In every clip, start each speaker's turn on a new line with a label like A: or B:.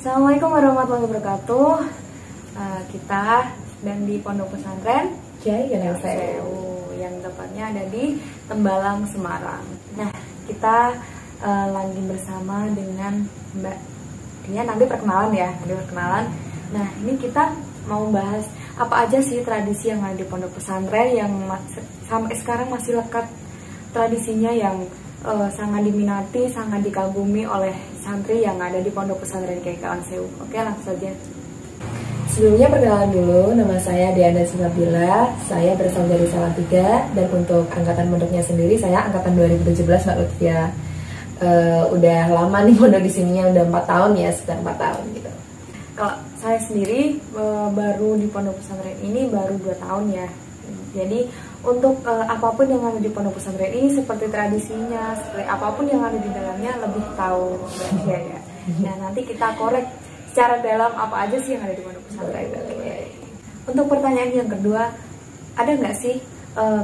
A: Assalamualaikum warahmatullahi wabarakatuh. Kita sedang di Pondok Pesantren
B: Kiai Gendang Sewu
A: yang tepatnya ada di Tembalang, Semarang. Nah, kita lagi bersama dengan Mbak Dia. Nanti perkenalan ya, Nah, ini kita mau bahas apa aja sih tradisi yang ada di Pondok Pesantren yang sampai sekarang masih lekat tradisinya, yang sangat diminati, sangat dikagumi oleh santri yang ada di Pondok Pesantren Kiai Gendang Sewu. Oke, langsung saja.
B: Sebelumnya perkenalan dulu, nama saya Diana Sinabila, saya berasal dari Salatiga, dan untuk angkatan pondoknya sendiri saya angkatan 2017 Mbak Lutfia. Udah lama nih pondok di sininya, udah 4 tahun ya, sekitar 4 tahun gitu.
A: Kalau saya sendiri baru di Pondok Pesantren ini baru 2 tahun ya. Jadi untuk apapun yang ada di Pondok Pesantren ini, seperti tradisinya, seperti apapun yang ada di dalamnya, lebih tahu ya. Nah, nanti kita korek secara dalam apa aja sih yang ada di Pondok Pesantren. Untuk pertanyaan yang kedua, ada nggak sih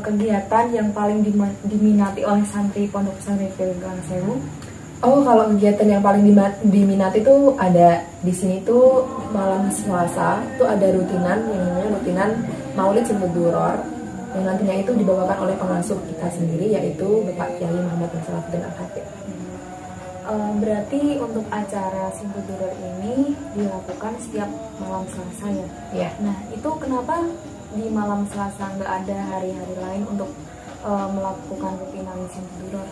A: kegiatan yang paling diminati oleh santri Pondok Pesantren Kiai Gendang Sewu?
B: Oh, kalau kegiatan yang paling diminati itu ada di sini tuh malam Selasa tuh ada rutinan yang namanya rutinan Maulid Simpul Duror, yang nantinya itu dibawakan oleh pengasuh kita sendiri, yaitu Bapak Kiai Muhammad bin Salahuddin Al-Habib.
A: Berarti untuk acara Simpul Duror ini dilakukan setiap malam Selasa ya?
B: Iya.
A: Nah, itu kenapa di malam Selasa nggak ada hari-hari lain untuk melakukan rutinan Simpul Duror?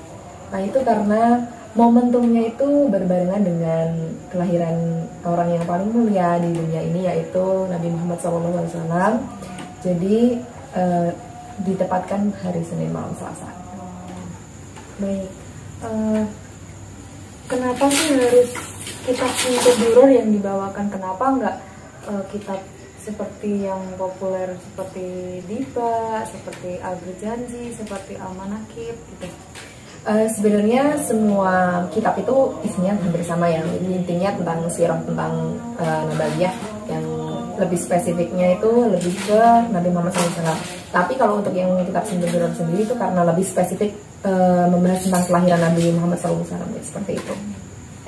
B: Nah, itu karena momentumnya itu berbarengan dengan kelahiran orang yang paling mulia di dunia ini, yaitu Nabi Muhammad SAW. Jadi ditempatkan hari Senin malam Selasa.
A: Baik. Kenapa sih harus kitab Simpul Duror yang dibawakan? Kenapa nggak kitab seperti yang populer seperti Diba, seperti Al-Berjanji, seperti Al-Manaqib gitu?
B: Sebenarnya semua kitab itu isinya hampir sama ya. Intinya tentang sirah, tentang Nabawiyah, yang lebih spesifiknya itu lebih ke Nabi Muhammad SAW. Tapi kalau untuk yang kitab Simpul Duror sendiri itu karena lebih spesifik membahas tentang kelahiran Nabi Muhammad SAW, seperti itu.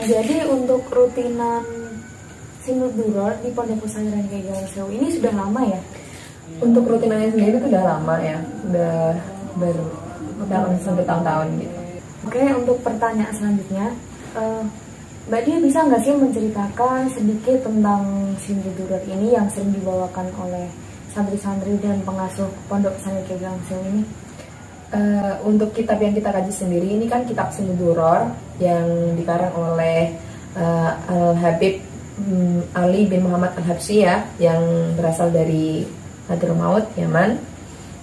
A: Jadi untuk rutinan Simpul Duror di Pondok Pesantren Kiai Gendang Sewu ini sudah lama ya?
B: Untuk rutinannya sendiri itu udah lama ya, udah sampai tahun-tahun gitu.
A: Oke, untuk pertanyaan selanjutnya, Mbak Dia bisa nggak sih menceritakan sedikit tentang Simpul Duror ini yang sering dibawakan oleh santri-santri dan pengasuh Pondok Pesantren Kiai Gendang Sewu ini?
B: Untuk kitab yang kita kaji sendiri ini kan kitab Simpul Duror yang dikarang oleh Al-Habib Ali bin Muhammad Al-Habsyi ya, yang berasal dari Hadramaut, Yaman.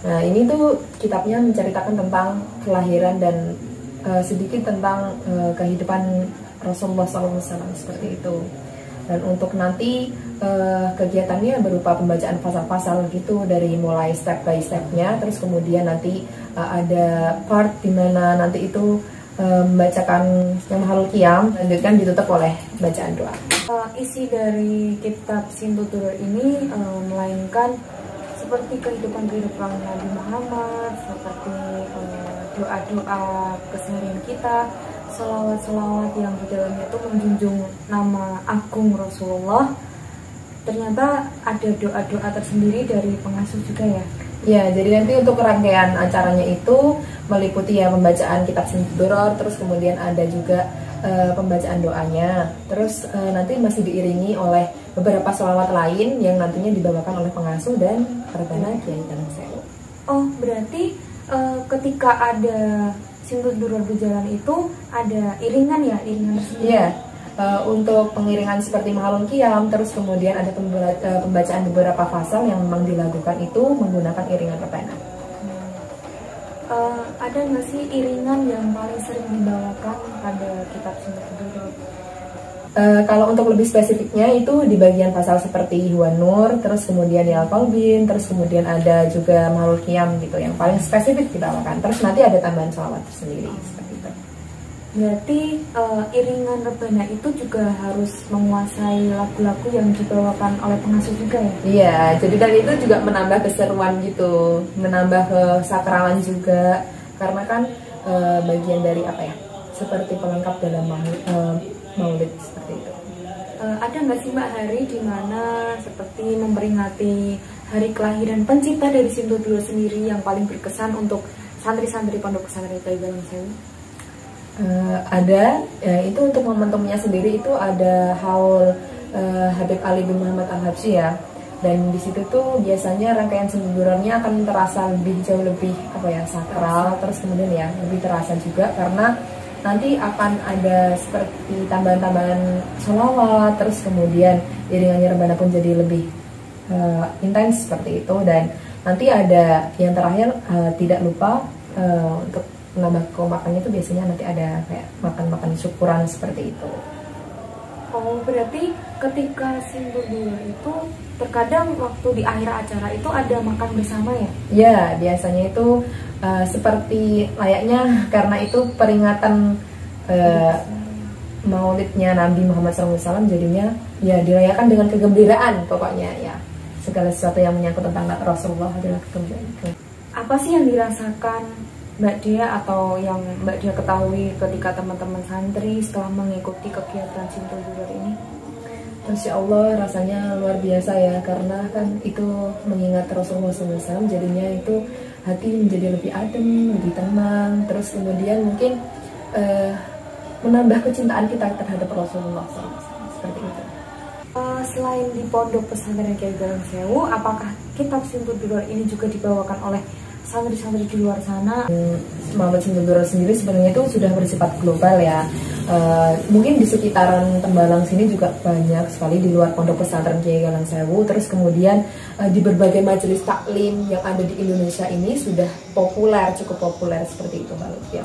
B: Nah, ini tuh kitabnya menceritakan tentang kelahiran dan sedikit tentang kehidupan Rasulullah SAW, seperti itu. Dan untuk nanti kegiatannya berupa pembacaan pasal-pasal gitu, dari mulai step by stepnya, terus kemudian nanti ada part dimana nanti itu membacakan yang Mahalul Qiyam, lanjutkan ditutup oleh bacaan doa.
A: Isi dari kitab Simpul Duror ini melainkan seperti kehidupan Nabi Muhammad, seperti doa-doa keseharian kita, selawat-selawat yang di dalamnya itu menjunjung nama agung Rasulullah. Ternyata ada doa-doa tersendiri dari pengasuh juga ya?
B: Ya, jadi nanti untuk rangkaian acaranya itu meliputi ya pembacaan kitab Simpul Duror, terus kemudian ada juga pembacaan doanya, terus nanti masih diiringi oleh beberapa sholawat lain yang nantinya dibawakan oleh pengasuh dan perdana Kiai Gendang Sewu.
A: Oh, berarti ketika ada Simpul Duror berjalan itu ada iringan ya, iringan tersendiri?
B: Iya, untuk pengiringan seperti Mahalul Qiyam, terus kemudian ada pembacaan beberapa pasal yang memang dilakukan itu menggunakan iringan perdana.
A: Ada nggak sih iringan yang paling sering dibawakan pada kitab Simpul Duror?
B: Kalau untuk lebih spesifiknya itu di bagian pasal seperti Huwan Nur, terus kemudian Ya Qalbin, terus kemudian ada juga Mahalul Qiyam gitu yang paling spesifik dibawakan. Terus nanti ada tambahan sholawat tersendiri seperti itu.
A: Berarti iringan rebana itu juga harus menguasai lagu-lagu yang dibawakan oleh pengasuh juga ya?
B: Iya, jadi dan itu juga menambah keseruan gitu, menambah kesakralan juga, karena kan bagian dari apa ya, seperti pelengkap dalam maulid seperti itu.
A: ada nggak sih Mbak hari di mana seperti memperingati hari kelahiran pencipta dari Simtuduror sendiri yang paling berkesan untuk santri-santri Pondok Pesantren Kiai Galang Sewu?
B: Ada, ya, itu untuk momentumnya sendiri itu ada haul Habib Ali bin Muhammad Al-Habsyi ya. Dan di situ tuh biasanya rangkaian Simtudurornya akan terasa jauh lebih sakral, terus kemudian ya lebih terasa juga karena nanti akan ada seperti tambahan-tambahan sholawat, terus kemudian iringannya rebana pun jadi lebih intens seperti itu. Dan nanti ada yang terakhir tidak lupa untuk menambah komakannya itu biasanya nanti ada kayak makan-makan syukuran seperti itu.
A: Oh, berarti ketika Simtuduror itu terkadang waktu di akhir acara itu ada makan bersama ya?
B: Ya, biasanya itu seperti layaknya karena itu peringatan maulidnya Nabi Muhammad SAW, jadinya ya dirayakan dengan kegembiraan pokoknya ya. Segala sesuatu yang menyangkut tentang Rasulullah adalah kegembiraan.
A: Apa sih yang dirasakan Mbak Dia atau yang Mbak Dia ketahui ketika teman-teman santri setelah mengikuti kegiatan Simtuduror ini?
B: Masya Allah, rasanya luar biasa ya, karena kan itu mengingat Rasulullah SAW, jadinya itu hati menjadi lebih adem, lebih tenang, terus kemudian mungkin menambah kecintaan kita terhadap Rasulullah SAW, seperti itu.
A: Selain di Pondok Pesantren Kiai Galang Sewu, apakah kitab Simtuduror ini juga dibawakan oleh santri-santri di luar sana?
B: Maulid Simtuduror sendiri sebenarnya itu sudah bersifat global ya. Mungkin di sekitaran Tembalang sini juga banyak sekali di luar Pondok Pesantren Kiai Galang Sewu. Terus kemudian di berbagai majelis taklim yang ada di Indonesia ini sudah populer, cukup populer seperti itu Mbak Lutfi.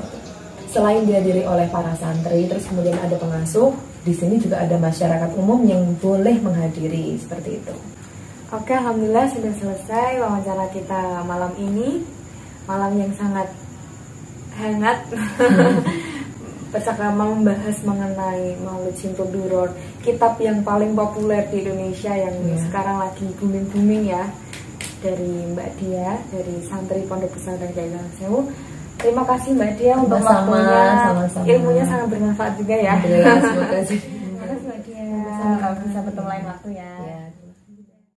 B: Selain dihadiri oleh para santri, terus kemudian ada pengasuh, di sini juga ada masyarakat umum yang boleh menghadiri seperti itu.
A: Oke, alhamdulillah sudah selesai wawancara kita malam ini. Malam yang sangat hangat. Percakapan membahas mengenai Maulid Simtuduror, kitab yang paling populer di Indonesia yang sekarang lagi booming-booming ya, dari Mbak Dia, dari santri Pondok Pesantren Kiai Galang Sewu. Terima kasih Mbak Dia untuk waktunya, ilmunya sangat bermanfaat juga ya.
B: Alhamdulillah, semoga sih.
A: Terima kasih Mbak Dia. Bisa bertemu lain waktu ya.